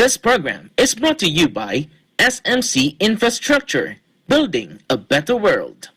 This program is brought to you by SMC Infrastructure, building a better world.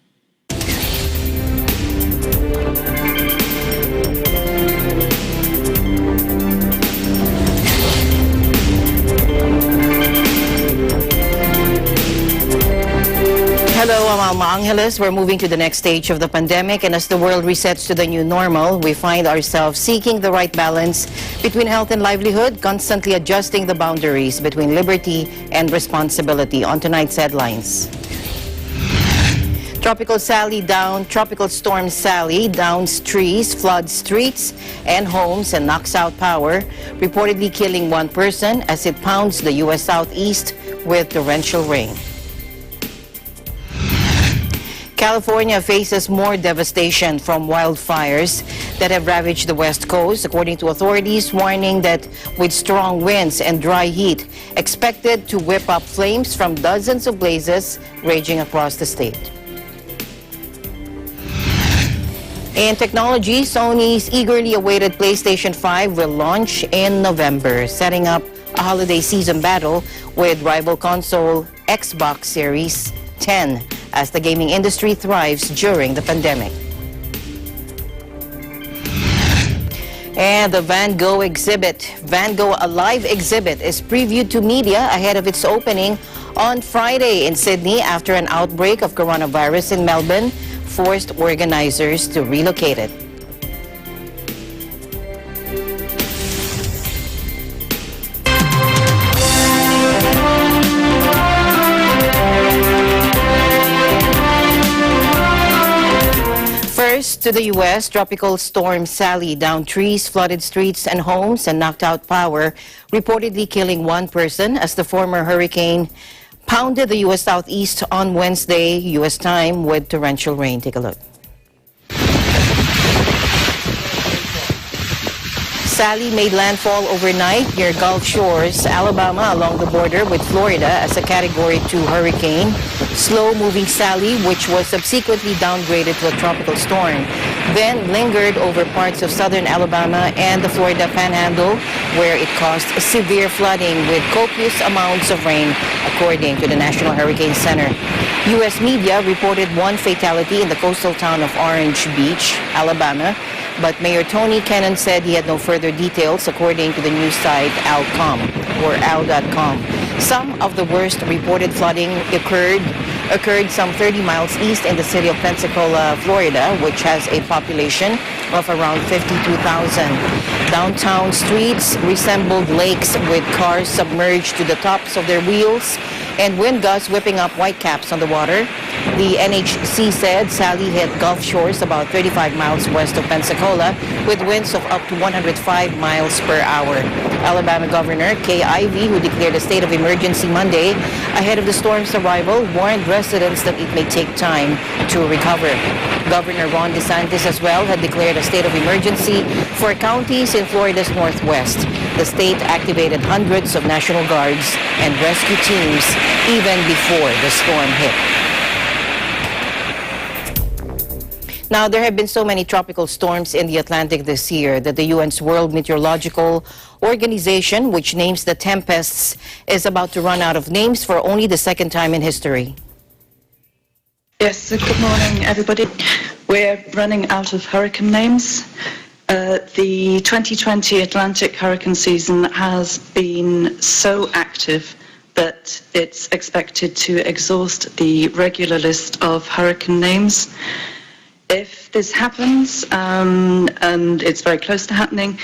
Hello, I'm Alma Angeles. We're moving to the next stage of the pandemic, and as the world resets to the new normal, we find ourselves seeking the right balance between health and livelihood, constantly adjusting the boundaries between liberty and responsibility. On tonight's headlines. Tropical Storm Sally downs trees, floods streets and homes, and knocks out power, reportedly killing one person as it pounds the U.S. southeast with torrential rain. California faces more devastation from wildfires that have ravaged the West Coast, according to authorities warning that with strong winds and dry heat expected to whip up flames from dozens of blazes raging across the state. In technology, Sony's eagerly awaited PlayStation 5 will launch in November, setting up a holiday season battle with rival console Xbox Series 10 as the gaming industry thrives during the pandemic. And the Van Gogh Alive exhibit is previewed to media ahead of its opening on Friday in Sydney after an outbreak of coronavirus in Melbourne forced organizers to relocate it. To the U.S., Tropical Storm Sally downed trees, flooded streets and homes, and knocked out power, reportedly killing one person as the former hurricane pounded the U.S. southeast on Wednesday, U.S. time, with torrential rain. Take a look. Sally made landfall overnight near Gulf Shores, Alabama, along the border with Florida as a Category 2 hurricane. Slow-moving Sally, which was subsequently downgraded to a tropical storm, then lingered over parts of southern Alabama and the Florida Panhandle, where it caused severe flooding with copious amounts of rain, according to the National Hurricane Center. U.S. media reported one fatality in the coastal town of Orange Beach, Alabama, but Mayor Tony Kennon said he had no further details, according to the news site Al.com. Some of the worst reported flooding occurred some 30 miles east in the city of Pensacola, Florida, which has a population of around 52,000. Downtown streets resembled lakes with cars submerged to the tops of their wheels and wind gusts whipping up whitecaps on the water. The NHC said Sally hit Gulf Shores about 35 miles west of Pensacola with winds of up to 105 miles per hour. Alabama Governor Kay Ivey, who declared a state of emergency Monday ahead of the storm's arrival, warned residents that it may take time to recover. Governor Ron DeSantis as well had declared a state of emergency for counties in Florida's northwest. The state activated hundreds of National Guards and rescue teams even before the storm hit. Now, there have been so many tropical storms in the Atlantic this year that the UN's World Meteorological Organization, which names the tempests, is about to run out of names for only the second time in history. Yes, good morning, everybody. We're running out of hurricane names. The 2020 Atlantic hurricane season has been so active that it's expected to exhaust the regular list of hurricane names. If this happens, and it's very close to happening,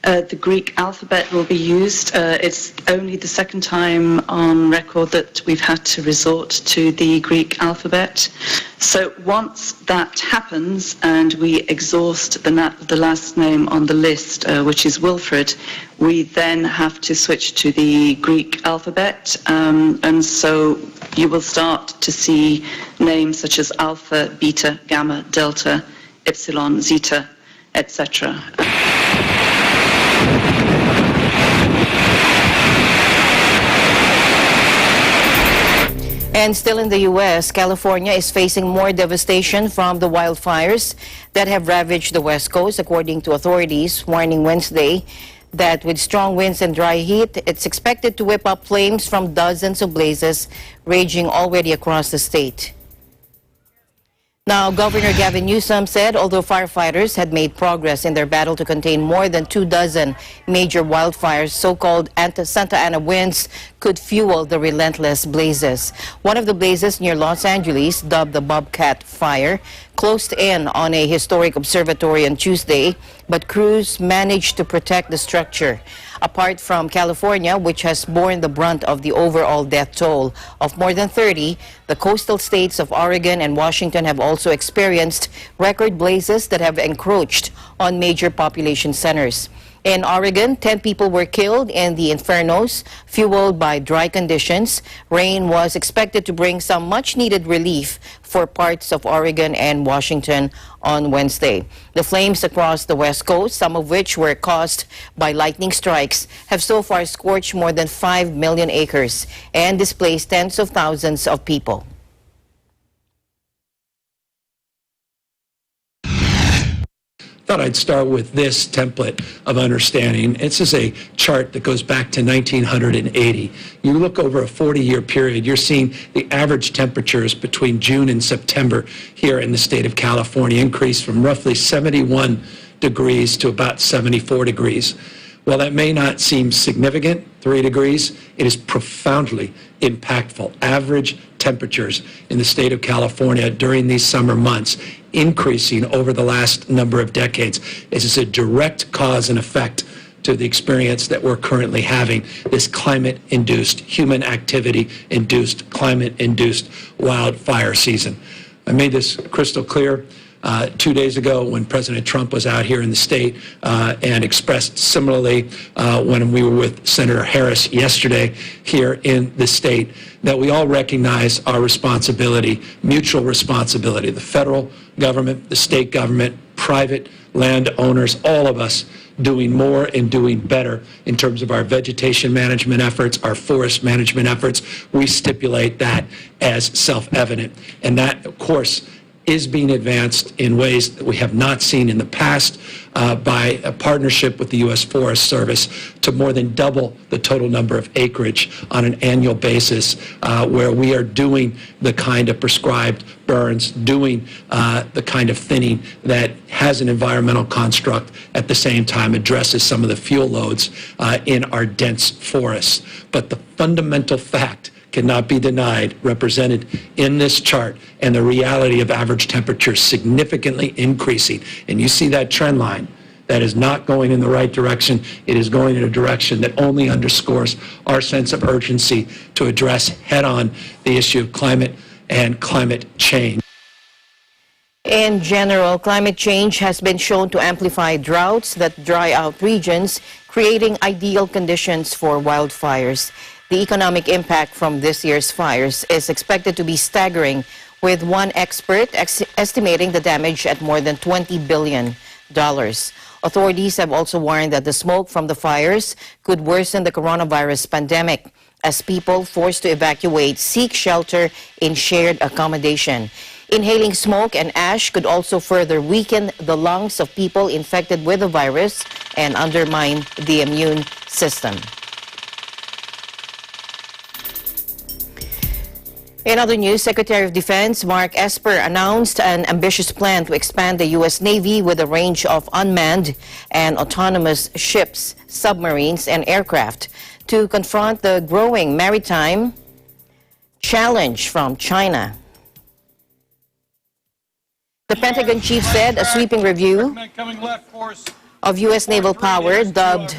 the Greek alphabet will be used. It's only the second time on record that we've had to resort to the Greek alphabet. So once that happens and we exhaust the last name on the list, which is Wilfred, we then have to switch to the Greek alphabet. And so you will start to see names such as Alpha, Beta, Gamma, Delta, Epsilon, Zeta, etc. And still in the U.S., California is facing more devastation from the wildfires that have ravaged the West Coast, according to authorities, warning Wednesday that with strong winds and dry heat, it's expected to whip up flames from dozens of blazes raging already across the state. Now, Governor Gavin Newsom said although firefighters had made progress in their battle to contain more than 24 major wildfires, so-called Santa Ana winds could fuel the relentless blazes. One of the blazes near Los Angeles, dubbed the Bobcat Fire, closed in on a historic observatory on Tuesday, but crews managed to protect the structure. Apart from California, which has borne the brunt of the overall death toll of more than 30, the coastal states of Oregon and Washington have also experienced record blazes that have encroached on major population centers. In Oregon, 10 people were killed in the infernos, fueled by dry conditions. Rain was expected to bring some much-needed relief for parts of Oregon and Washington on Wednesday. The flames across the West Coast, some of which were caused by lightning strikes, have so far scorched more than 5 million acres and displaced tens of thousands of people. Thought I'd start with this template of understanding. This is a chart that goes back to 1980. You look over a 40-year period, you're seeing the average temperatures between June and September here in the state of California increase from roughly 71 degrees to about 74 degrees. While that may not seem significant, 3 degrees, it is profoundly impactful. Average temperatures in the state of California during these summer months increasing over the last number of decades. This is a direct cause and effect to the experience that we're currently having, this climate-induced, human activity-induced, climate-induced wildfire season. I made this crystal clear 2 days ago when President Trump was out here in the state and expressed similarly when we were with Senator Harris yesterday here in the state, that we all recognize our responsibility, mutual responsibility, the federal government, the state government, private landowners, all of us doing more and doing better in terms of our vegetation management efforts, our forest management efforts. We stipulate that as self-evident. And that, of course, is being advanced in ways that we have not seen in the past by a partnership with the U.S. Forest Service to more than double the total number of acreage on an annual basis, where we are doing the kind of prescribed burns, doing the kind of thinning that has an environmental construct, at the same time addresses some of the fuel loads in our dense forests. But the fundamental fact cannot be denied, represented in this chart, and the reality of average temperatures significantly increasing. And you see that trend line. That is not going in the right direction. It is going in a direction that only underscores our sense of urgency to address head-on the issue of climate and climate change. In general, climate change has been shown to amplify droughts that dry out regions, creating ideal conditions for wildfires. The economic impact from this year's fires is expected to be staggering, with one expert estimating the damage at more than $20 billion. Authorities have also warned that the smoke from the fires could worsen the coronavirus pandemic as people forced to evacuate seek shelter in shared accommodation. Inhaling smoke and ash could also further weaken the lungs of people infected with the virus and undermine the immune system. In other news, Secretary of Defense Mark Esper announced an ambitious plan to expand the U.S. Navy with a range of unmanned and autonomous ships, submarines, and aircraft to confront the growing maritime challenge from China. The Pentagon chief said a sweeping review of U.S. naval power, dubbed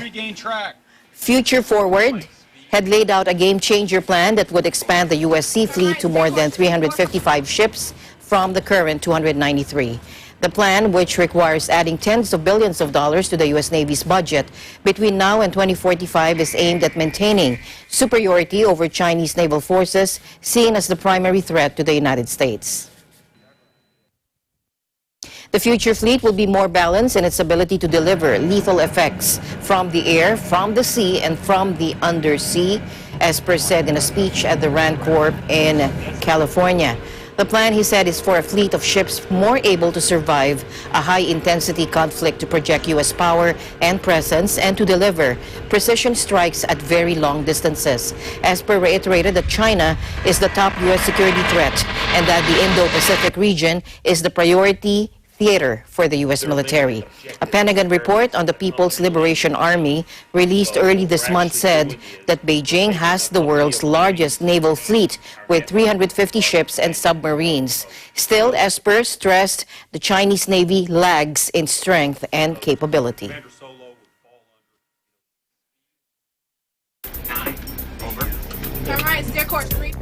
Future Forward, had laid out a game-changer plan that would expand the U.S. Sea Fleet to more than 355 ships from the current 293. The plan, which requires adding tens of billions of dollars to the U.S. Navy's budget between now and 2045, is aimed at maintaining superiority over Chinese naval forces, seen as the primary threat to the United States. The future fleet will be more balanced in its ability to deliver lethal effects from the air, from the sea, and from the undersea, Esper said in a speech at the RAND Corps in California. The plan, he said, is for a fleet of ships more able to survive a high-intensity conflict, to project U.S. power and presence, and to deliver precision strikes at very long distances. Esper reiterated that China is the top U.S. security threat and that the Indo-Pacific region is the priority theater for the U.S. military. A Pentagon report on the People's Liberation Army released early this month said that Beijing has the world's largest naval fleet with 350 ships and submarines. Still, Esper stressed the Chinese Navy lags in strength and capability. Turn right, steer course 3.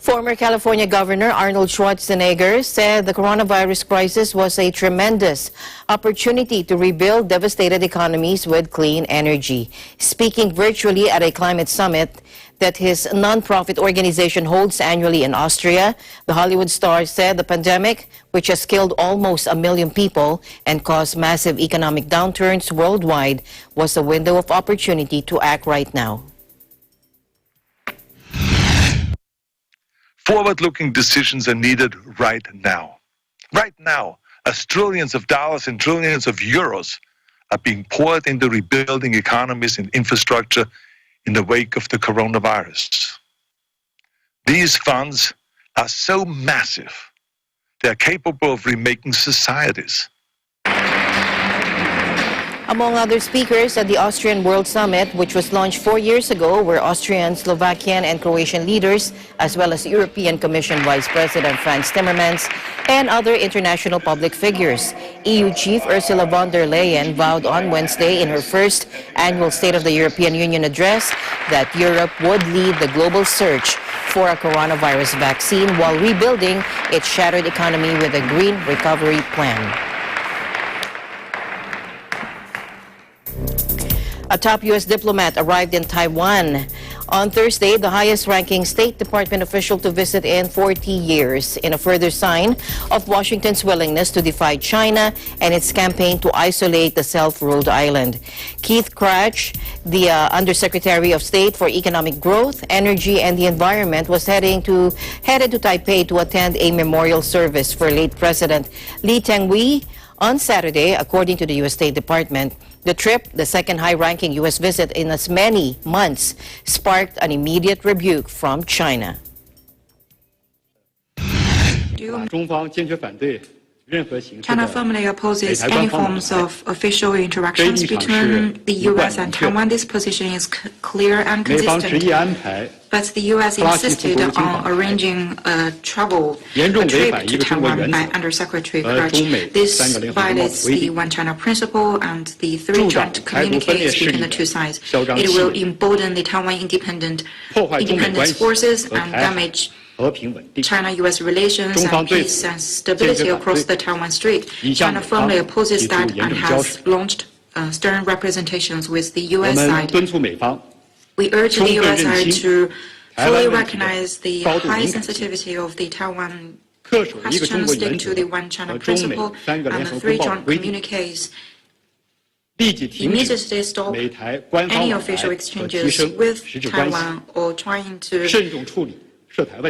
Former California Governor Arnold Schwarzenegger said the coronavirus crisis was a tremendous opportunity to rebuild devastated economies with clean energy. Speaking virtually at a climate summit that his nonprofit organization holds annually in Austria, the Hollywood star said the pandemic, which has killed almost 1 million people and caused massive economic downturns worldwide, was a window of opportunity to act right now. Forward-looking decisions are needed right now. Right now, as trillions of dollars and trillions of euros are being poured into rebuilding economies and infrastructure in the wake of the coronavirus. These funds are so massive, they are capable of remaking societies. Among other speakers at the Austrian World Summit, which was launched 4 years ago, were Austrian, Slovakian, and Croatian leaders, as well as European Commission Vice President Frans Timmermans and other international public figures. EU Chief Ursula von der Leyen vowed on Wednesday in her first annual State of the European Union address that Europe would lead the global search for a coronavirus vaccine while rebuilding its shattered economy with a green recovery plan. A top U.S. diplomat arrived in Taiwan on Thursday, the highest-ranking State Department official to visit in 40 years, in a further sign of Washington's willingness to defy China and its campaign to isolate the self-ruled island. Keith Krach, the Undersecretary of State for Economic Growth, Energy, and the Environment, was headed to Taipei to attend a memorial service for late President Lee Teng-hui on Saturday, according to the U.S. State Department. The trip, the second high-ranking U.S. visit in as many months, sparked an immediate rebuke from China. China firmly opposes any forms of official interactions between the U.S. and Taiwan. This position is clear and consistent. But the U.S. insisted on arranging a trip to Taiwan by Undersecretary Krach. This violates the One China principle and the 3 joint communiques between the 2 sides. It will embolden the Taiwan independence forces and damage China-U.S. relations and peace and stability across the Taiwan Strait. China firmly opposes that and has launched stern representations with the U.S. side. We urge the U.S. side to fully recognize the high sensitivity of the Taiwan question, stick to the One China principle and the 3 joint communiques. Immediately stop any official exchanges with Taiwan or trying to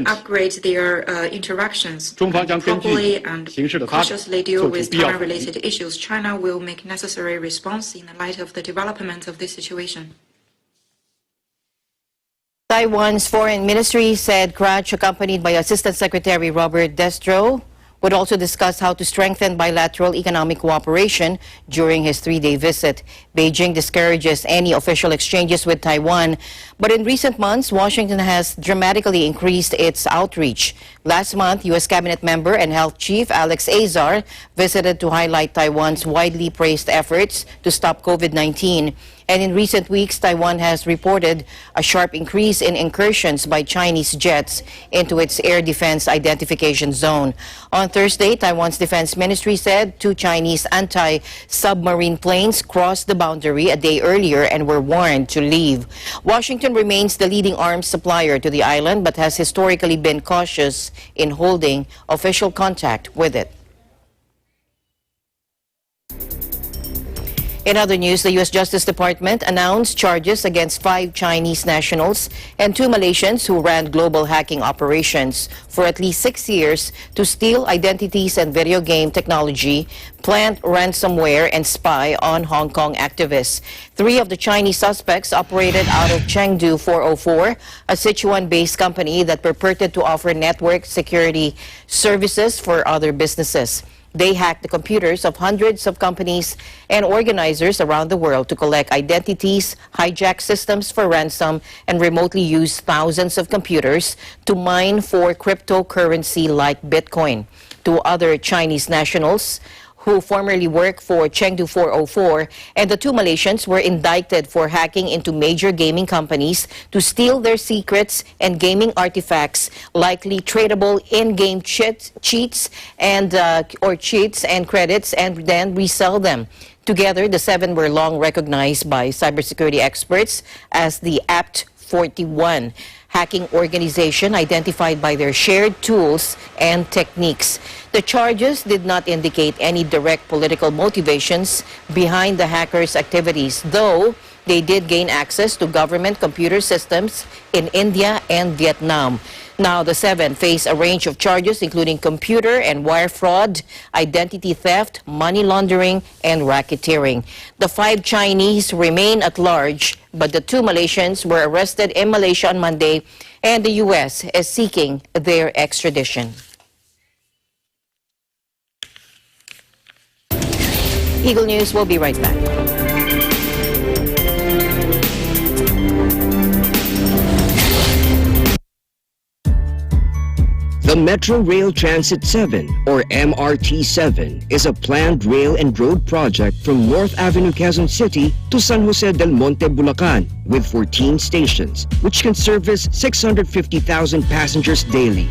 upgrade their interactions, and properly and cautiously deal with Taiwan-related issues. China will make necessary response in the light of the development of this situation. Taiwan's foreign ministry said Krach, accompanied by Assistant Secretary Robert Destro, would also discuss how to strengthen bilateral economic cooperation during his 3-day visit. Beijing discourages any official exchanges with Taiwan, but in recent months, Washington has dramatically increased its outreach. Last month, U.S. Cabinet member and Health Chief Alex Azar visited to highlight Taiwan's widely praised efforts to stop COVID-19. And in recent weeks, Taiwan has reported a sharp increase in incursions by Chinese jets into its air defense identification zone. On Thursday, Taiwan's defense ministry said 2 Chinese anti-submarine planes crossed the boundary a day earlier and were warned to leave. Washington remains the leading arms supplier to the island, but has historically been cautious in holding official contact with it. In other news, the U.S. Justice Department announced charges against 5 Chinese nationals and 2 Malaysians who ran global hacking operations for at least 6 years to steal identities and video game technology, plant ransomware, and spy on Hong Kong activists. 3 of the Chinese suspects operated out of Chengdu 404, a Sichuan-based company that purported to offer network security services for other businesses. They hacked the computers of hundreds of companies and organizers around the world to collect identities, hijack systems for ransom, and remotely use thousands of computers to mine for cryptocurrency like Bitcoin. 2 other Chinese nationals who formerly worked for Chengdu 404, and the 2 Malaysians were indicted for hacking into major gaming companies to steal their secrets and gaming artifacts, likely tradable in-game cheats and credits, and then resell them. Together, the 7 were long recognized by cybersecurity experts as the Apt 41 hacking organization, identified by their shared tools and techniques. The charges did not indicate any direct political motivations behind the hackers' activities, though they did gain access to government computer systems in India and Vietnam. Now, the 7 face a range of charges, including computer and wire fraud, identity theft, money laundering, and racketeering. The 5 Chinese remain at large, but the 2 Malaysians were arrested in Malaysia on Monday, and the U.S. is seeking their extradition. Eagle News will be right back. The Metro Rail Transit 7, or MRT-7, is a planned rail and road project from North Avenue, Quezon City to San Jose del Monte, Bulacan, with 14 stations, which can service 650,000 passengers daily.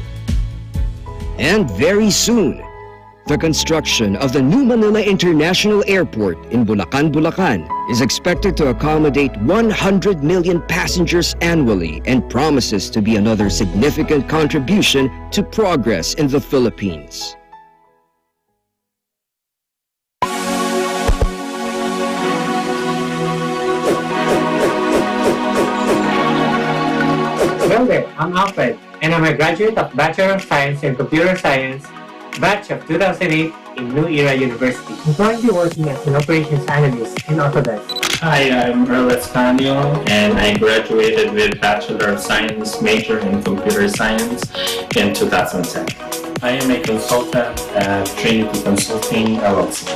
And very soon, the construction of the new Manila International Airport in Bulacan, Bulacan is expected to accommodate 100 million passengers annually and promises to be another significant contribution to progress in the Philippines. Hello there, I'm Alfred, and I'm a graduate of Bachelor of Science in Computer Science, batch of 2008 in New Era University. I'm currently working as an operations analyst in Autodesk. Hi, I'm Earl Escanio, and I graduated with Bachelor of Science major in Computer Science in 2010. I am a consultant at Trinity Consulting, LLC.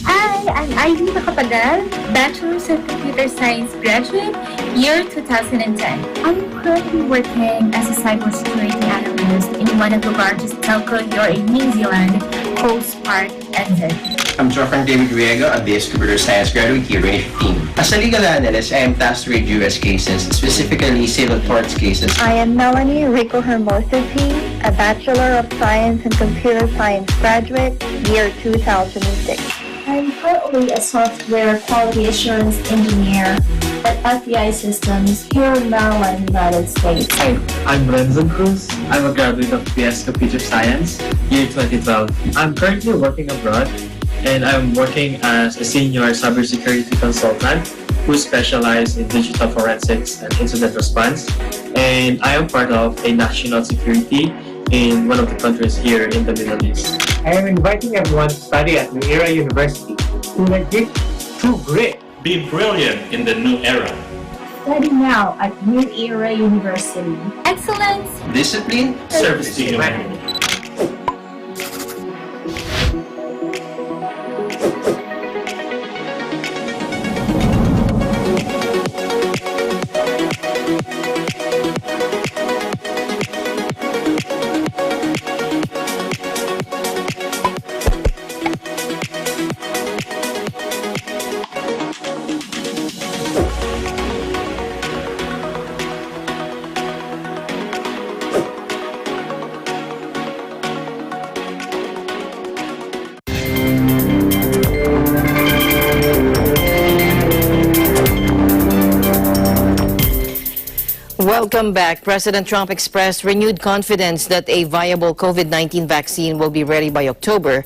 Hi, I'm Ivy Macapagal, Bachelor's of Computer Science graduate, year 2010. I'm currently working as a cybersecurity analyst in one of the largest telco here in New Zealand, Coast Park, NZ. I'm Joffrey David Riego, a BS Computer Science graduate here in 2015. As a legal analyst, I am tasked with U.S. cases, specifically civil torts cases. I am Melanie Rico Hermosity, a Bachelor of Science in Computer Science graduate, year 2006. I'm currently a software quality assurance engineer at FBI Systems here in Maryland, United States. I'm Renzo Cruz. I'm a graduate of BS Computer Science, year 2012. I'm currently working abroad, and I'm working as a senior cybersecurity consultant who specializes in digital forensics and incident response. And I am part of a national security in one of the countries here in the Middle East. I am inviting everyone to study at New Era University to legit, true grit. Be brilliant in the new era. Study now at New Era University. Excellence, Discipline, Service to humanity. Welcome back. President Trump expressed renewed confidence that a viable COVID-19 vaccine will be ready by October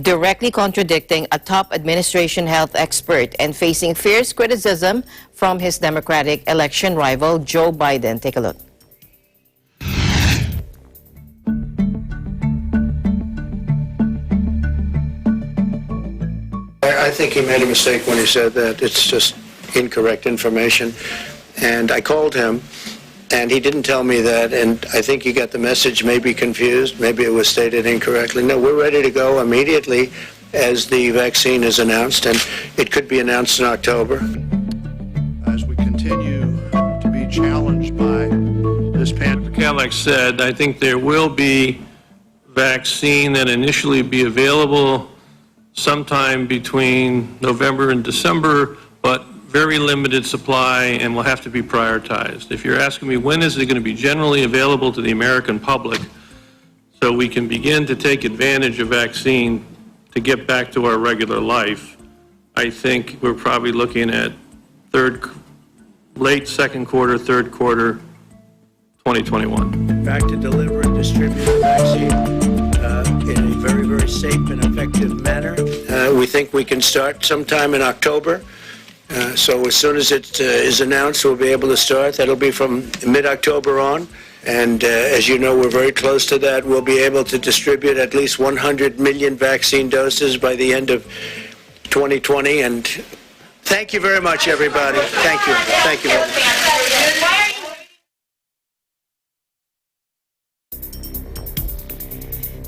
directly contradicting a top administration health expert and facing fierce criticism from his Democratic election rival, Joe Biden. Take a look. I think he made a mistake when he said that. It's just incorrect information. And I called him, and he didn't tell me that, and I think he got the message maybe confused. Maybe it was stated incorrectly. No, we're ready to go immediately as the vaccine is announced, and it could be announced in October. As we continue to be challenged by this pandemic. Cadillac said, I think there will be vaccine that initially be available sometime between November and December, but very limited supply and will have to be prioritized. If you're asking me when is it going to be generally available to the American public so we can begin to take advantage of vaccine to get back to our regular life, I think we're probably looking at late second quarter, third quarter, 2021. Back to deliver and distribute the vaccine in a very, very safe and effective manner. We think we can start sometime in October. So as soon as it is announced, we'll be able to start. That'll be from mid-October on. And as you know, we're very close to that. We'll be able to distribute at least 100 million vaccine doses by the end of 2020. And thank you very much, everybody. Thank you. Thank you very much.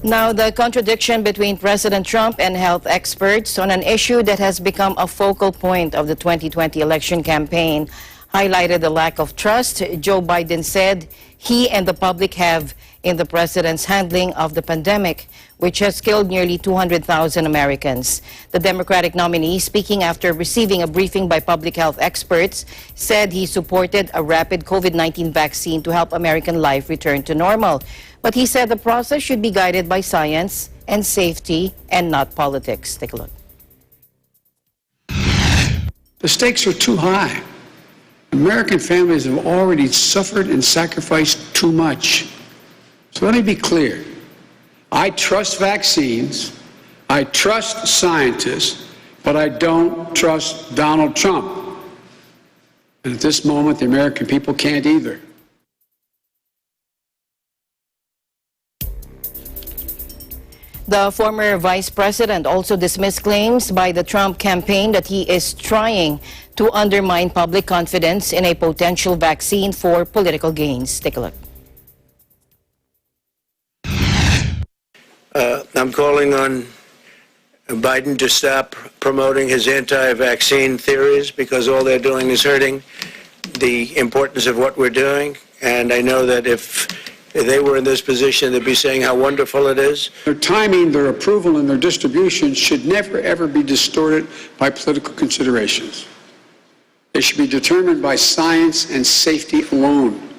Now, the contradiction between President Trump and health experts on an issue that has become a focal point of the 2020 election campaign highlighted the lack of trust Joe Biden said he and the public have in the president's handling of the pandemic, which has killed nearly 200,000 Americans. The Democratic nominee, speaking after receiving a briefing by public health experts, said he supported a rapid COVID-19 vaccine to help American life return to normal. But he said the process should be guided by science and safety and not politics. Take a look. The stakes are too high. American families have already suffered and sacrificed too much. So let me be clear. I trust vaccines, I trust scientists, but I don't trust Donald Trump. And at this moment, the American people can't either. The former vice president also dismissed claims by the Trump campaign that he is trying to undermine public confidence in a potential vaccine for political gains. Take a look. I'm calling on Biden to stop promoting his anti-vaccine theories because all they're doing is hurting the importance of what we're doing. And I know that if they were in this position, they'd be saying how wonderful it is. Their timing, their approval, and their distribution should never, ever be distorted by political considerations. They should be determined by science and safety alone.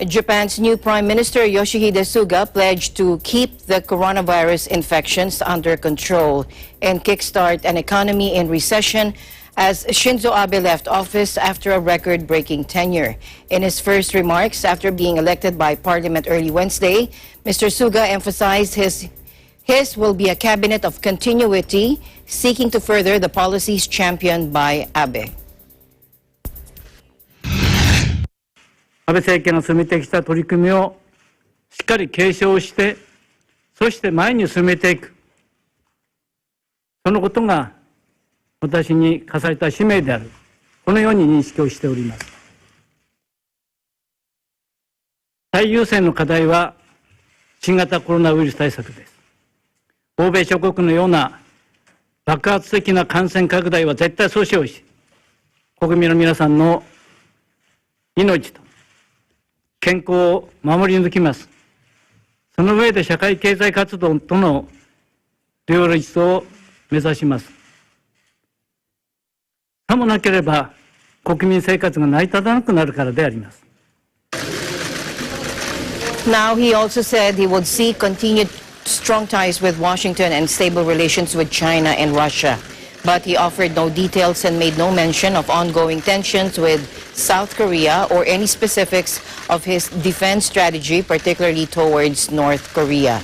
Japan's new Prime Minister Yoshihide Suga pledged to keep the coronavirus infections under control and kickstart an economy in recession as Shinzo Abe left office after a record-breaking tenure. In his first remarks after being elected by Parliament early Wednesday, Mr. Suga emphasized his will be a cabinet of continuity, seeking to further the policies championed by Abe. 安倍政権の進めてきた取り組みをしっかり継承して、そして前に進めていく、そのことが私に課された使命である、このように認識をしております。最優先の課題は新型コロナウイルス対策です。欧米諸国のような爆発的な感染拡大は絶対阻止をし、国民の皆さんの命と健康を守り抜きます。その上で社会経済活動との両立を目指します。さもなければ国民生活が成り立たなくなるからであります。Now he also said he would seek continued strong ties with Washington and stable relations with China and Russia. but he offered no details and made no mention of ongoing tensions with South Korea or any specifics of his defense strategy, particularly towards North Korea.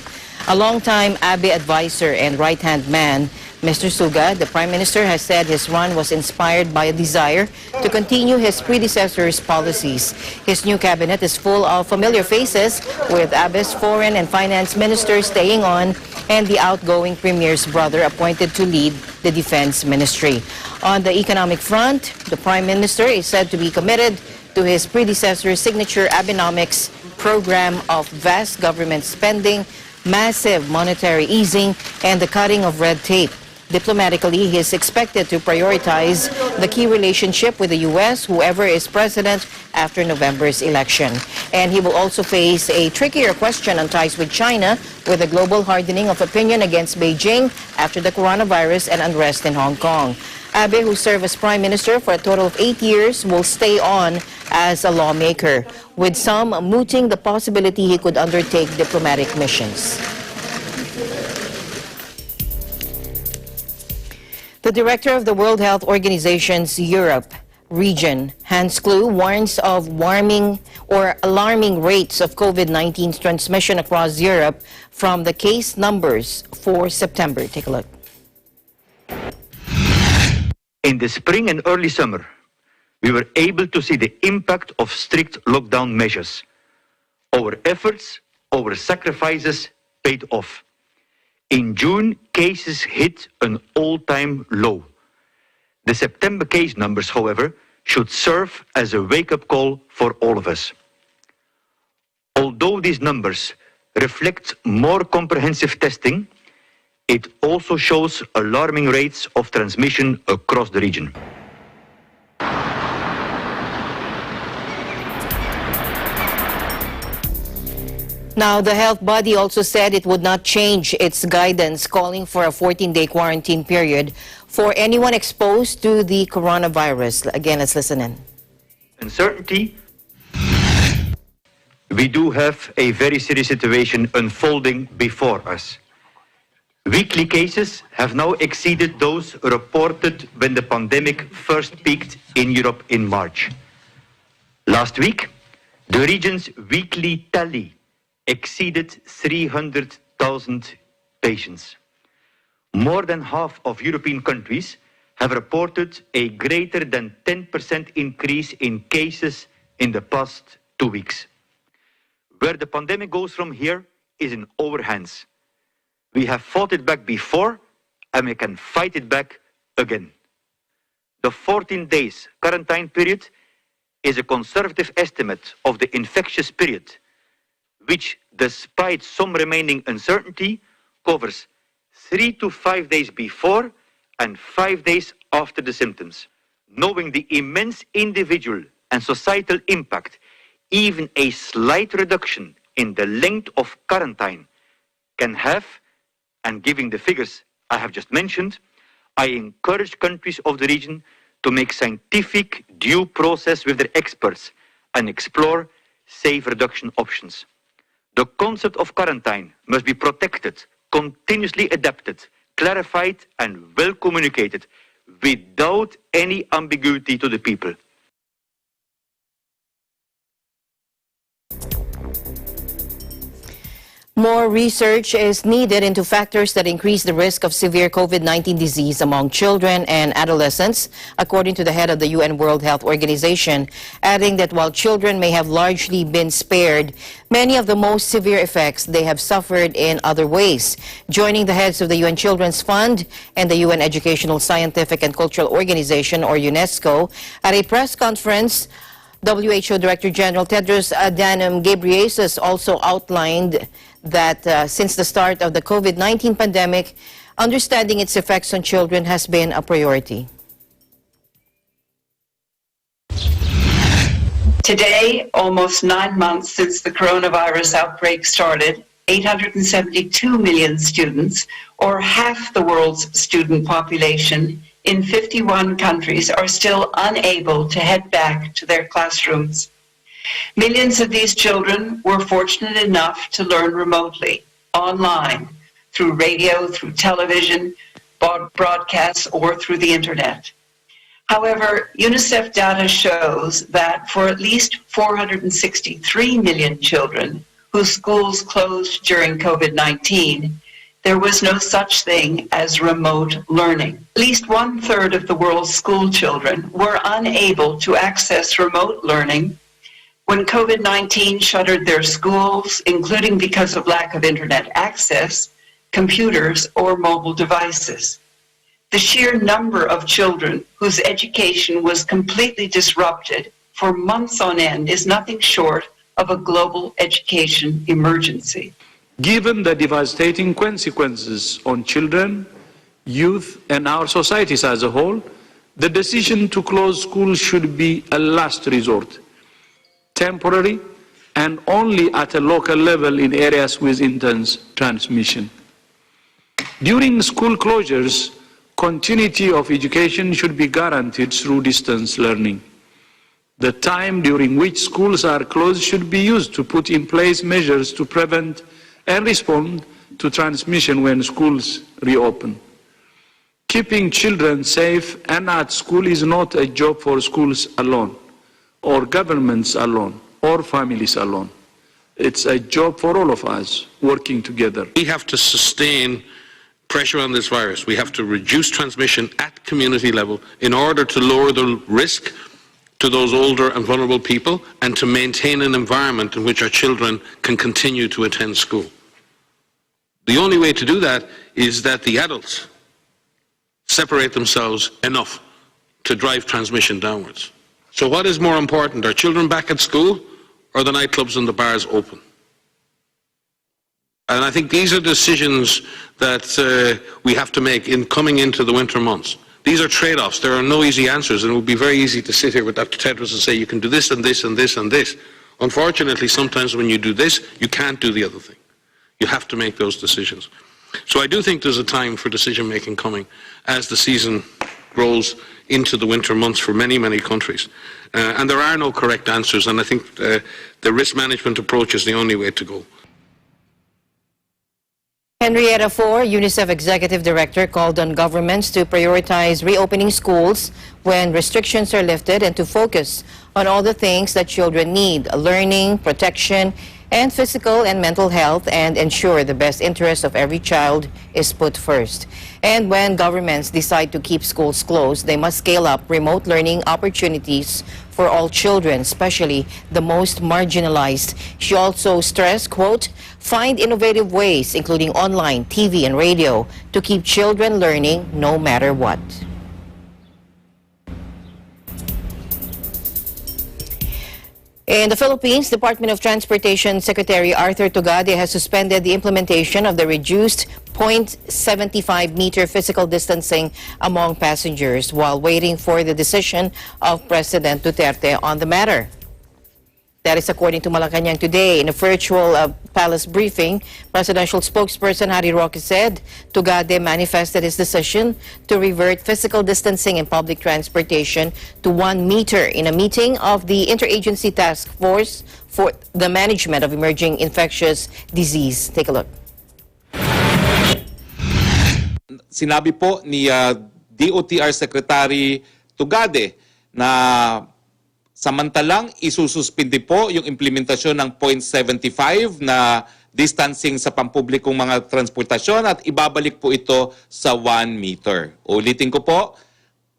A longtime Abe advisor and right-hand man, Mr. Suga, the Prime Minister, has said his run was inspired by a desire to continue his predecessor's policies. His new cabinet is full of familiar faces, with Abe's foreign and finance minister staying on and the outgoing premier's brother appointed to lead the defense ministry. On the economic front, the Prime Minister is said to be committed to his predecessor's signature Abenomics program of vast government spending, massive monetary easing, and the cutting of red tape. Diplomatically, he is expected to prioritize the key relationship with the U.S., whoever is president after November's election. And he will also face a trickier question on ties with China, with a global hardening of opinion against Beijing after the coronavirus and unrest in Hong Kong. Abe, who served as Prime Minister for a total of 8 years, will stay on as a lawmaker, with some mooting the possibility he could undertake diplomatic missions. The director of the World Health Organization's Europe region, Hans Klug, warns of alarming rates of COVID-19 transmission across Europe from the case numbers for September. Take a look. In the spring and early summer, we were able to see the impact of strict lockdown measures. Our efforts, our sacrifices paid off. In June, cases hit an all-time low. The September case numbers, however, should serve as a wake-up call for all of us. Although these numbers reflect more comprehensive testing, it also shows alarming rates of transmission across the region. Now, the health body also said it would not change its guidance, calling for a 14-day quarantine period for anyone exposed to the coronavirus. Again, let's listen in. Uncertainty. We do have a very serious situation unfolding before us. Weekly cases have now exceeded those reported when the pandemic first peaked in Europe in March. Last week, the region's weekly tally exceeded 300,000 patients. More than half of European countries have reported a greater than 10% increase in cases in the past 2 weeks. Where the pandemic goes from here is in our hands. We have fought it back before, and we can fight it back again. The 14 days quarantine period is a conservative estimate of the infectious period, which, despite some remaining uncertainty, covers 3 to 5 days before and 5 days after the symptoms. Knowing the immense individual and societal impact, even a slight reduction in the length of quarantine can have, and giving the figures I have just mentioned, I encourage countries of the region to make scientific due process with their experts and explore safe reduction options. The concept of quarantine must be protected, continuously adapted, clarified and well communicated without any ambiguity to the people. More research is needed into factors that increase the risk of severe COVID-19 disease among children and adolescents, according to the head of the UN World Health Organization, adding that while children may have largely been spared, many of the most severe effects they have suffered in other ways. Joining the heads of the UN Children's Fund and the UN Educational, Scientific and Cultural Organization, or UNESCO, at a press conference, WHO Director General Tedros Adhanom Ghebreyesus also outlined that since the start of the COVID-19 pandemic, understanding its effects on children has been a priority. Today, almost 9 months since the coronavirus outbreak started, 872 million students, or half the world's student population, in 51 countries are still unable to head back to their classrooms. Millions of these children were fortunate enough to learn remotely, online, through radio, through television, broadcasts or through the internet. However, UNICEF data shows that for at least 463 million children whose schools closed during COVID-19, there was no such thing as remote learning. At least 1/3 of the world's school children were unable to access remote learning when COVID-19 shuttered their schools, including because of lack of internet access, computers, or mobile devices. The sheer number of children whose education was completely disrupted for months on end is nothing short of a global education emergency. Given the devastating consequences on children, youth, and our societies as a whole, the decision to close schools should be a last resort, temporary, and only at a local level in areas with intense transmission. During school closures, continuity of education should be guaranteed through distance learning. The time during which schools are closed should be used to put in place measures to prevent and respond to transmission when schools reopen. Keeping children safe and at school is not a job for schools alone, or governments alone, or families alone. It's a job for all of us working together. We have to sustain pressure on this virus. We have to reduce transmission at community level in order to lower the risk to those older and vulnerable people and to maintain an environment in which our children can continue to attend school. The only way to do that is that the adults separate themselves enough to drive transmission downwards. So what is more important, are children back at school or the nightclubs and the bars open? And I think these are decisions that we have to make in coming into the winter months. These are trade-offs. There are no easy answers, and it would be very easy to sit here with Dr. Tedros and say you can do this and this and this and this. Unfortunately, sometimes when you do this, you can't do the other thing. You have to make those decisions. So I do think there's a time for decision-making coming as the season grows into the winter months for many, many countries. And there are no correct answers, and I think the risk management approach is the only way to go. Henrietta Fore, UNICEF Executive Director, called on governments to prioritize reopening schools when restrictions are lifted and to focus on all the things that children need: learning, protection, and physical and mental health, and ensure the best interest of every child is put first. And when governments decide to keep schools closed, they must scale up remote learning opportunities for all children, especially the most marginalized. She also stressed, quote, find innovative ways, including online, TV, and radio, to keep children learning no matter what. In the Philippines, Department of Transportation Secretary Arthur Tugade has suspended the implementation of the reduced 0.75-meter physical distancing among passengers while waiting for the decision of President Duterte on the matter. That is according to Malacanang today. In a virtual palace briefing, presidential spokesperson Harry Roque said Tugade manifested his decision to revert physical distancing in public transportation to 1 meter in a meeting of the Interagency Task Force for the Management of Emerging Infectious Disease. Take a look. Sinabi po ni DOTR Secretary Tugade na samantalang isususpindi po yung implementasyon ng 0.75 na distancing sa pampublikong mga transportasyon at ibabalik po ito sa 1 meter. Ulitin ko po,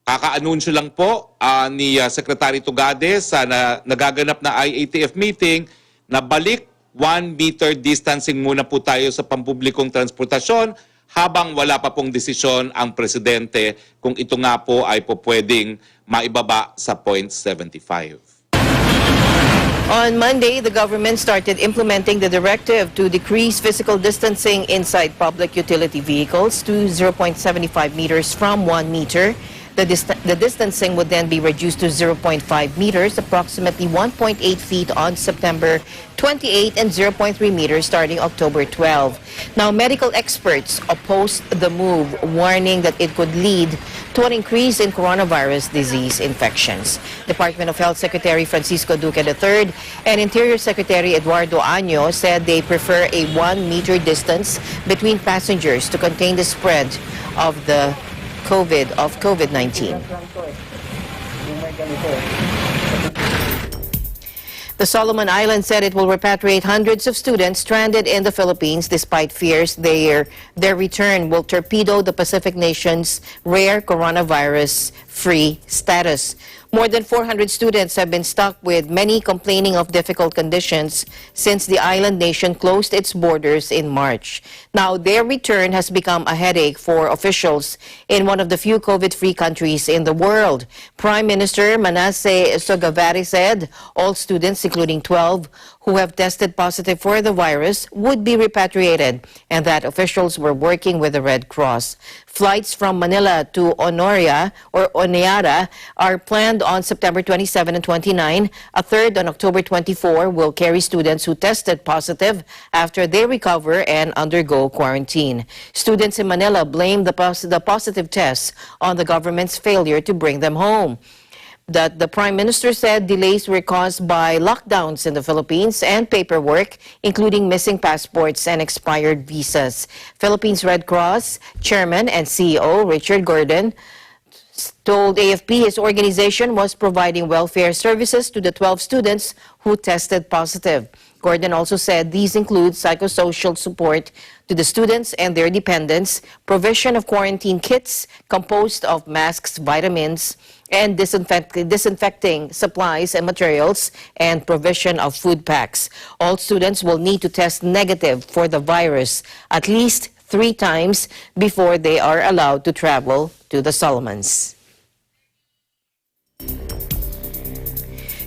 kakaanunsyo lang po ni Secretary Tugade sa nagaganap na IATF meeting na balik 1 meter distancing muna po tayo sa pampublikong transportasyon habang wala pa pong desisyon ang Presidente kung ito nga po ay po pwedeng maibaba sa 0.75. On Monday, the government started implementing the directive to decrease physical distancing inside public utility vehicles to 0.75 meters from 1 meter. The distancing would then be reduced to 0.5 meters, approximately 1.8 feet on September 28 and 0.3 meters starting October 12. Now, medical experts opposed the move, warning that it could lead to an increase in coronavirus disease infections. Department of Health Secretary Francisco Duque III and Interior Secretary Eduardo Año said they prefer a 1-meter distance between passengers to contain the spread of the COVID-19. The Solomon Islands said it will repatriate hundreds of students stranded in the Philippines despite fears their return will torpedo the Pacific nation's rare coronavirus-free status. More than 400 students have been stuck, with many complaining of difficult conditions since the island nation closed its borders in March. Now, their return has become a headache for officials in one of the few COVID-free countries in the world. Prime Minister Manasseh Sogavare said all students, including 12 who have tested positive for the virus, would be repatriated, and that officials were working with the Red Cross. Flights from Manila to Oneara are planned on September 27 and 29. A third on October 24 will carry students who tested positive after they recover and undergo quarantine. Students in Manila blame the positive tests on the government's failure to bring them home. That the Prime Minister said delays were caused by lockdowns in the Philippines and paperwork, including missing passports and expired visas. Philippines Red Cross Chairman and CEO Richard Gordon told AFP his organization was providing welfare services to the 12 students who tested positive. Gordon also said these include psychosocial support to the students and their dependents, provision of quarantine kits composed of masks, vitamins, and disinfecting supplies and materials, and provision of food packs. All students will need to test negative for the virus at least 3 times before they are allowed to travel to the Solomons.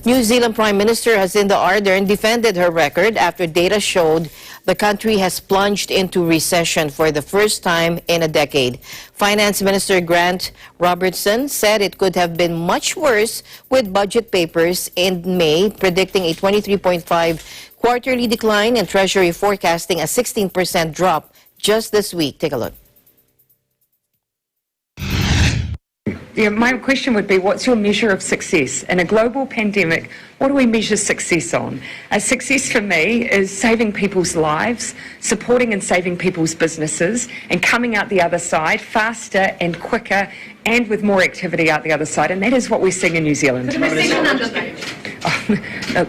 New Zealand Prime Minister Jacinda Ardern defended her record after data showed the country has plunged into recession for the first time in a decade. Finance Minister Grant Robertson said it could have been much worse, with budget papers in May predicting a 23.5 quarterly decline and Treasury forecasting a 16% drop just this week. Take a look. Yeah, my question would be, what's your measure of success? In a global pandemic, what do we measure success on? Success for me is saving people's lives, supporting and saving people's businesses, and coming out the other side faster and quicker and with more activity out the other side. And that is what we're seeing in New Zealand.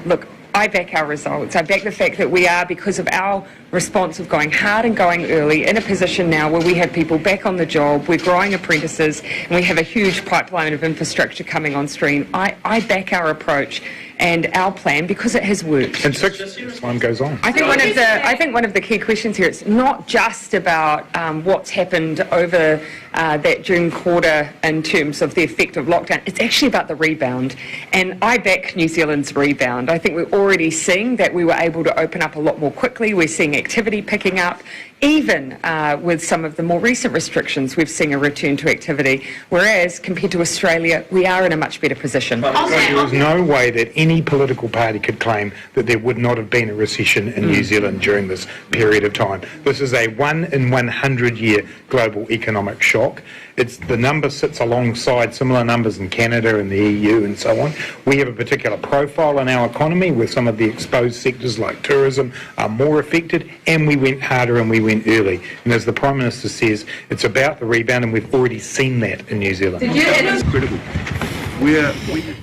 Look, I back our results. I back the fact that we are, because of our response of going hard and going early, in a position now where we have people back on the job, we're growing apprentices, and we have a huge pipeline of infrastructure coming on stream. I back our approach and our plan because it has worked. And time goes on. I think one of the key questions here, it's not just about what's happened over that June quarter in terms of the effect of lockdown. It's actually about the rebound. And I back New Zealand's rebound. I think we're already seeing that we were able to open up a lot more quickly. We're seeing activity picking up. Even with some of the more recent restrictions, we've seen a return to activity. Whereas, compared to Australia, we are in a much better position. There is no way that any political party could claim that there would not have been a recession in New Zealand during this period of time. This is a 1 in 100 year global economic shock. The number sits alongside similar numbers in Canada and the EU and so on. We have a particular profile in our economy where some of the exposed sectors like tourism are more affected, and we went harder and we went early. And as the Prime Minister says, it's about the rebound, and we've already seen that in New Zealand. It's critical.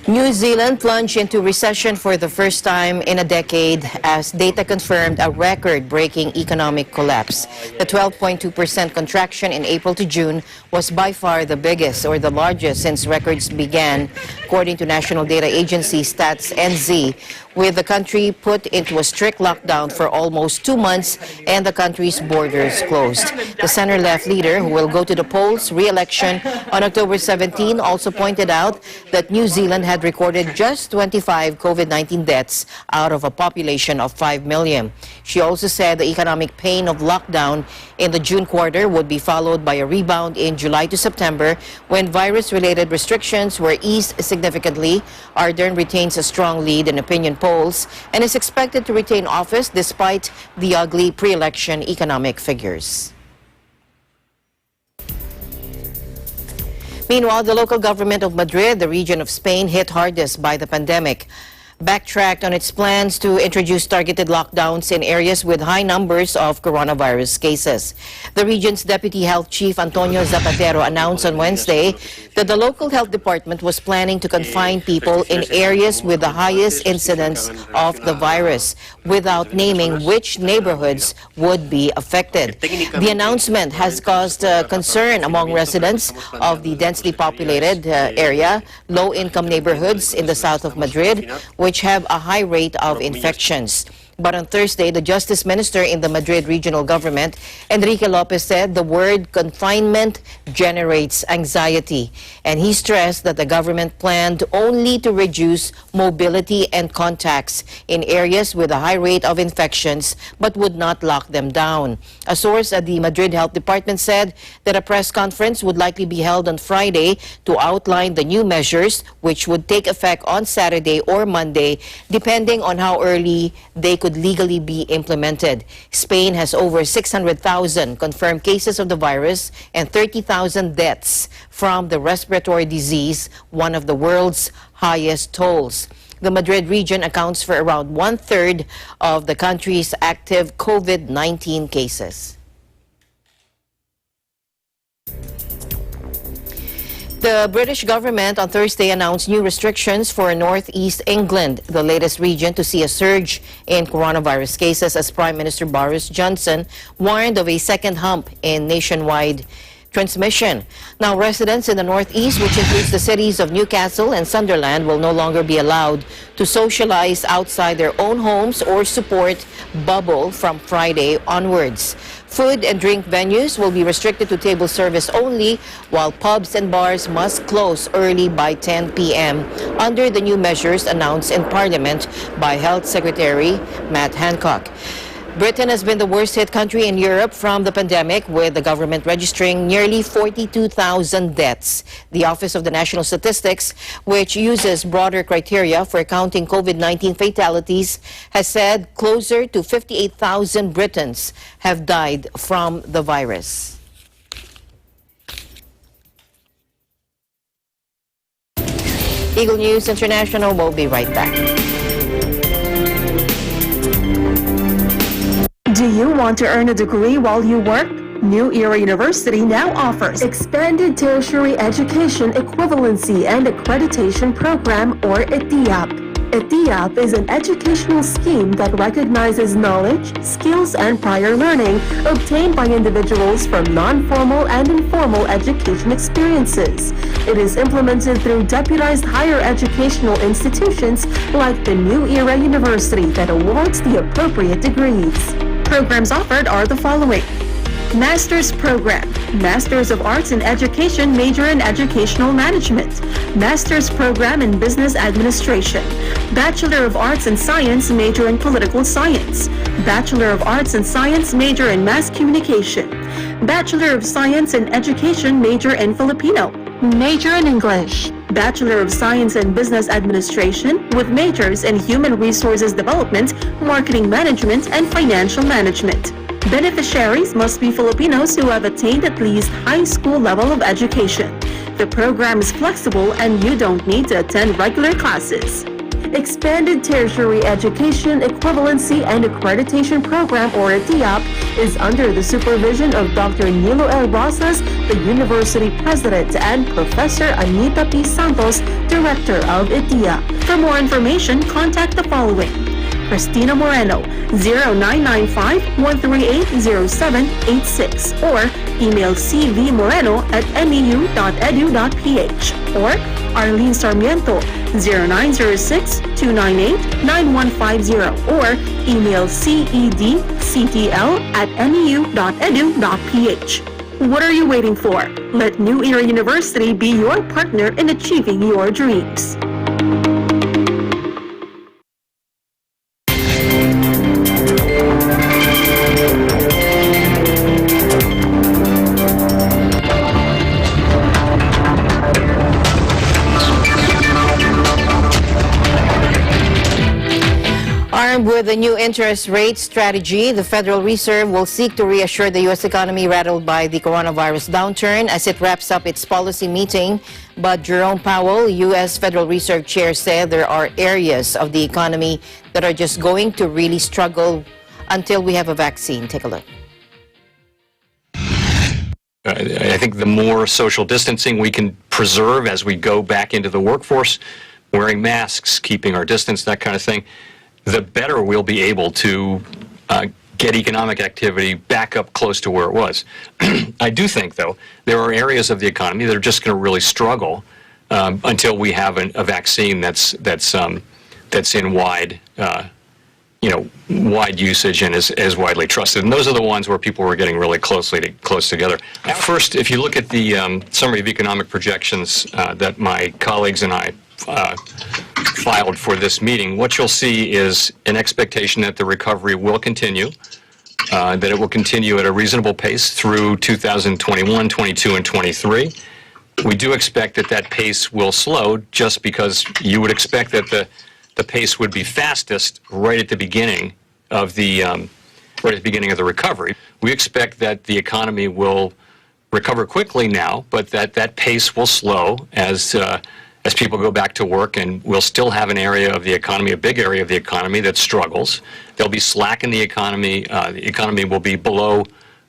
New Zealand plunged into recession for the first time in a decade as data confirmed a record-breaking economic collapse. The 12.2% contraction in April to June was by far the biggest, or the largest, since records began, according to National Data Agency Stats NZ, with the country put into a strict lockdown for almost 2 months and the country's borders closed. The center-left leader, who will go to the polls re-election on October 17, also pointed out that New Zealand had recorded just 25 COVID-19 deaths out of a population of 5 million. She also said the economic pain of lockdown in the June quarter would be followed by a rebound in July to September when virus-related restrictions were eased significantly. Ardern retains a strong lead in opinion polls and is expected to retain office despite the ugly pre-election economic figures. Meanwhile, the local government of Madrid, the region of Spain hit hardest by the pandemic, backtracked on its plans to introduce targeted lockdowns in areas with high numbers of coronavirus cases. The region's deputy health chief, Antonio Zapatero, announced on Wednesday that the local health department was planning to confine people in areas with the highest incidence of the virus, without naming which neighborhoods would be affected. The announcement has caused concern among residents of the densely populated area, low-income neighborhoods in the south of Madrid, which have a high rate of infections. But on Thursday, the Justice Minister in the Madrid regional government, Enrique Lopez, said the word confinement generates anxiety. And he stressed that the government planned only to reduce mobility and contacts in areas with a high rate of infections, but would not lock them down. A source at the Madrid Health Department said that a press conference would likely be held on Friday to outline the new measures, which would take effect on Saturday or Monday, depending on how early they could legally be implemented. Spain has over 600,000 confirmed cases of the virus and 30,000 deaths from the respiratory disease, one of the world's highest tolls. The Madrid region accounts for around 1/3 of the country's active COVID-19 cases. The British government on Thursday announced new restrictions for northeast England, the latest region to see a surge in coronavirus cases, as Prime Minister Boris Johnson warned of a second hump in nationwide transmission. Now, residents in the northeast, which includes the cities of Newcastle and Sunderland, will no longer be allowed to socialize outside their own homes or support bubble from Friday onwards. Food and drink venues will be restricted to table service only, while pubs and bars must close early by 10 p.m. under the new measures announced in Parliament by Health Secretary Matt Hancock. Britain has been the worst-hit country in Europe from the pandemic, with the government registering nearly 42,000 deaths. The Office of the National Statistics, which uses broader criteria for counting COVID-19 fatalities, has said closer to 58,000 Britons have died from the virus. Eagle News International will be right back. Do you want to earn a degree while you work? New Era University now offers Expanded Tertiary Education Equivalency and Accreditation Program, or ETIAP. ETIAP is an educational scheme that recognizes knowledge, skills, and prior learning obtained by individuals from non-formal and informal education experiences. It is implemented through deputized higher educational institutions like the New Era University that awards the appropriate degrees. Programs offered are the following: Master's Program, Masters of Arts in Education, major in Educational Management, Master's Program in Business Administration, Bachelor of Arts in Science, major in Political Science, Bachelor of Arts in Science, major in Mass Communication, Bachelor of Science in Education, major in Filipino, major in English, Bachelor of Science in Business Administration with majors in Human Resources Development, Marketing Management, and Financial Management. Beneficiaries must be Filipinos who have attained at least high school level of education. The program is flexible and you don't need to attend regular classes. Expanded Tertiary Education Equivalency and Accreditation Program, or ETIAP, is under the supervision of Dr. Nilo L. Rosas, the University President, and Professor Anita P. Santos, Director of ETIAP. For more information, contact the following: Cristina Moreno, 0995-138-0786, or email cvmoreno@neu.edu.ph, or Arlene Sarmiento, 0906-298-9150 or email cedctl@neu.edu.ph. What are you waiting for? Let New Era University be your partner in achieving your dreams. Armed with a new interest rate strategy, the Federal Reserve will seek to reassure the U.S. economy rattled by the coronavirus downturn as it wraps up its policy meeting. But Jerome Powell, U.S. Federal Reserve Chair, said there are areas of the economy that are just going to really struggle until we have a vaccine. Take a look. I think the more social distancing we can preserve as we go back into the workforce, wearing masks, keeping our distance, that kind of thing, the better we'll be able to get economic activity back up close to where it was. I do think, though, there are areas of the economy that are just going to really struggle until we have a vaccine that's in wide usage and is widely trusted. And those are the ones where people were getting really close together. First, if you look at the summary of economic projections that my colleagues and I filed for this meeting, what you'll see is an expectation that the recovery will continue, that it will continue at a reasonable pace through 2021, 22, and 23. We do expect that pace will slow just because you would expect that the pace would be fastest right at the beginning of the recovery. We expect that the economy will recover quickly now, but that pace will slow as people go back to work, and we'll still have an area of the economy, a big area of the economy that struggles. There'll be slack in the economy. The economy will be below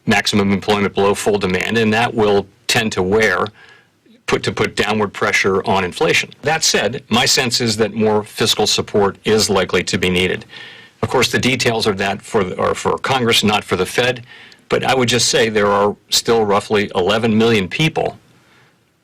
maximum employment, below full demand, and that will tend to put downward pressure on inflation. That said, my sense is that more fiscal support is likely to be needed. Of course, the details of that are for Congress, not for the Fed, but I would just say there are still roughly 11 million people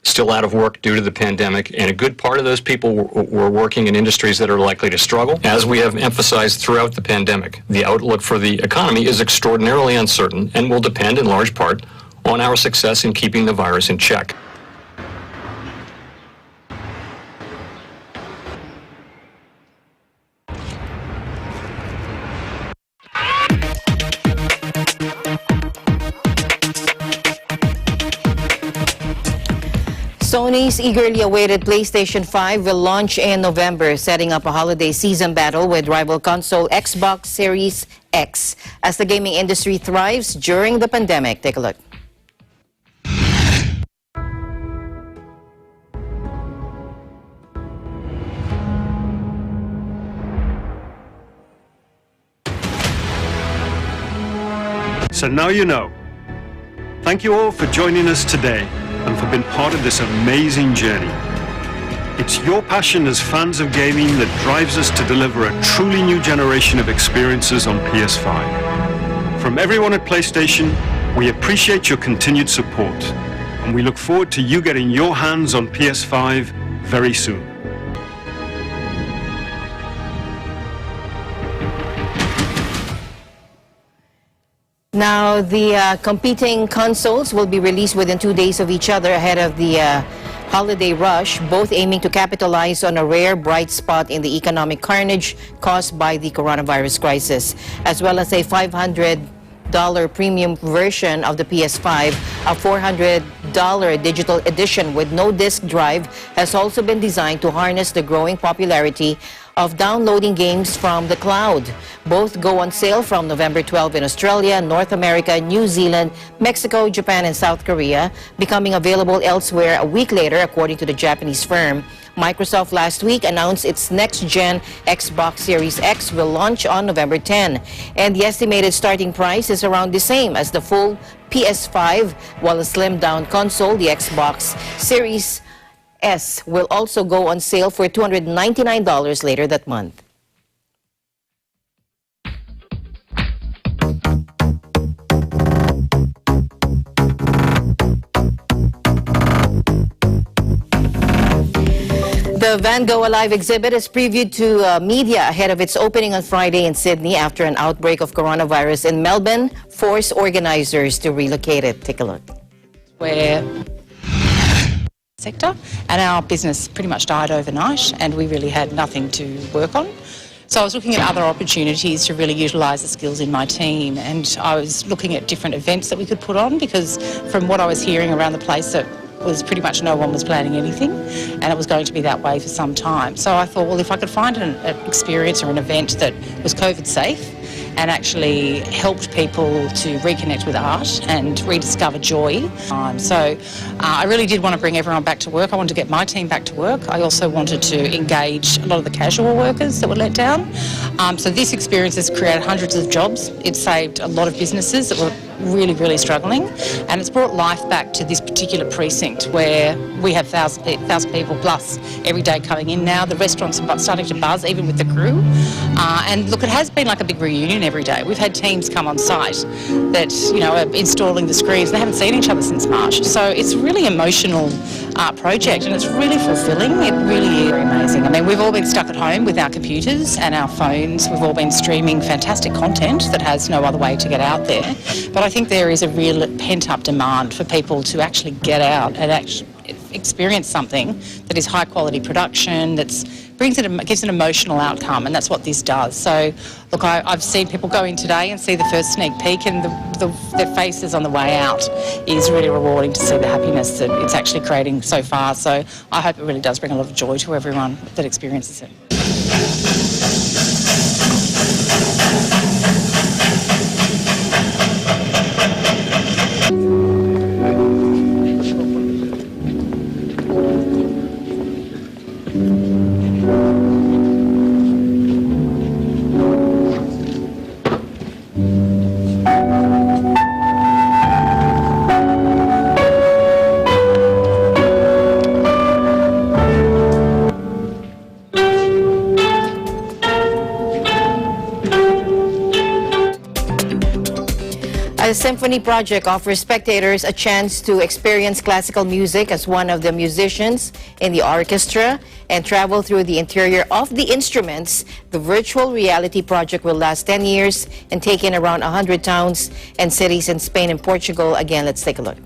still out of work due to the pandemic, and a good part of those people were working in industries that are likely to struggle. As we have emphasized throughout the pandemic, the outlook for the economy is extraordinarily uncertain and will depend in large part on our success in keeping the virus in check. Sony's eagerly awaited PlayStation 5 will launch in November, setting up a holiday season battle with rival console Xbox Series X as the gaming industry thrives during the pandemic. Take a look. So now you know. Thank you all for joining us today and for being part of this amazing journey. It's your passion as fans of gaming that drives us to deliver a truly new generation of experiences on PS5. From everyone at PlayStation, we appreciate your continued support, and we look forward to you getting your hands on PS5 very soon. Now, the competing consoles will be released within 2 days of each other ahead of the holiday rush, both aiming to capitalize on a rare bright spot in the economic carnage caused by the coronavirus crisis, as well as a $500 premium version of the PS5. A $400 digital edition with no disc drive has also been designed to harness the growing popularity of downloading games from the cloud. Both go on sale from November 12 in Australia, North America, New Zealand, Mexico, Japan, and South Korea, becoming available elsewhere a week later, according to the Japanese firm. Microsoft last week announced its next-gen Xbox Series X will launch on November 10, and the estimated starting price is around the same as the full PS5, while a slimmed-down console, the Xbox Series S, will also go on sale for $299 later that month. The The Van Gogh Alive exhibit is previewed to media ahead of its opening on Friday in Sydney after an outbreak of coronavirus in Melbourne forced organizers to relocate it. Take a look. Where sector and our business pretty much died overnight and we really had nothing to work on. So I was looking at other opportunities to really utilise the skills in my team, and I was looking at different events that we could put on, because from what I was hearing around the place, that was pretty much no one was planning anything, and it was going to be that way for some time. So I thought, well, if I could find an experience or an event that was COVID safe and actually helped people to reconnect with art and rediscover joy. So I really did want to bring everyone back to work. I wanted to get my team back to work. I also wanted to engage a lot of the casual workers that were let down. So this experience has created hundreds of jobs. It's saved a lot of businesses that were really, really struggling, and it's brought life back to this particular precinct where we have 1,000 people plus every day coming in now. The restaurants are starting to buzz, even with the crew. And look, it has been like a big reunion every day. We've had teams come on site that, you know, are installing the screens. They haven't seen each other since March. So it's a really emotional project, and it's really fulfilling. It really is amazing. I mean, we've all been stuck at home with our computers and our phones. We've all been streaming fantastic content that has no other way to get out there. But I think there is a real pent-up demand for people to actually get out and actually experience something that is high-quality production, gives an emotional outcome, and that's what this does. So, look, I've seen people go in today and see the first sneak peek, and their faces on the way out is really rewarding to see the happiness that it's actually creating so far. So I hope it really does bring a lot of joy to everyone that experiences it. The Symphony project offers spectators a chance to experience classical music as one of the musicians in the orchestra and travel through the interior of the instruments. The virtual reality project will last 10 years and take in around 100 towns and cities in Spain and Portugal. Again, let's take a look.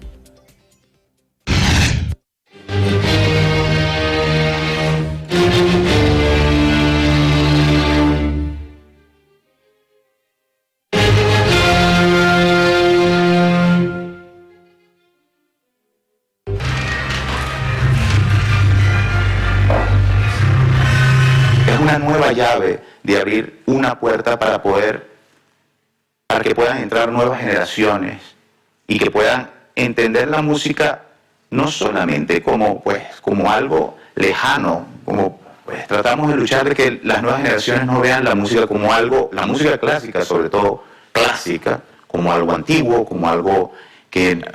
Una nueva llave de abrir una puerta para que puedan entrar nuevas generaciones y que puedan entender la música no solamente como algo lejano, tratamos de luchar de que las nuevas generaciones no vean la música como algo, la música clásica sobre todo clásica, como algo antiguo, como algo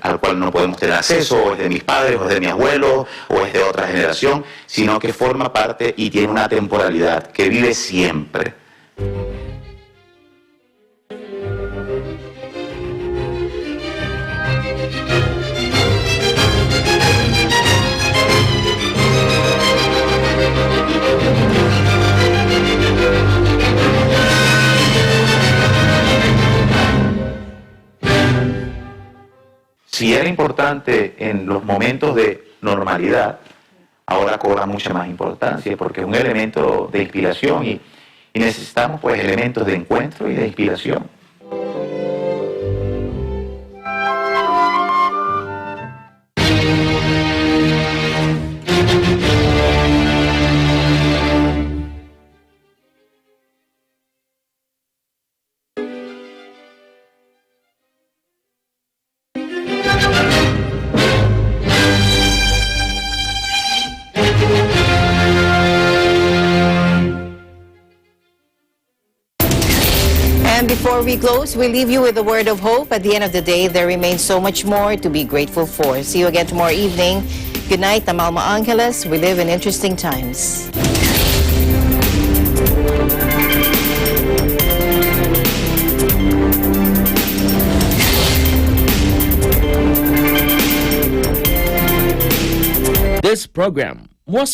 al cual no podemos tener acceso, o es de mis padres, o es de mi abuelo, o es de otra generación, sino que forma parte y tiene una temporalidad que vive siempre. Si era importante en los momentos de normalidad, ahora cobra mucha más importancia porque es un elemento de inspiración y necesitamos pues elementos de encuentro y de inspiración. And before we close, we leave you with a word of hope. At the end of the day, there remains so much more to be grateful for. See you again tomorrow evening. Good night, I'm Alma Angeles. We live in interesting times. This program was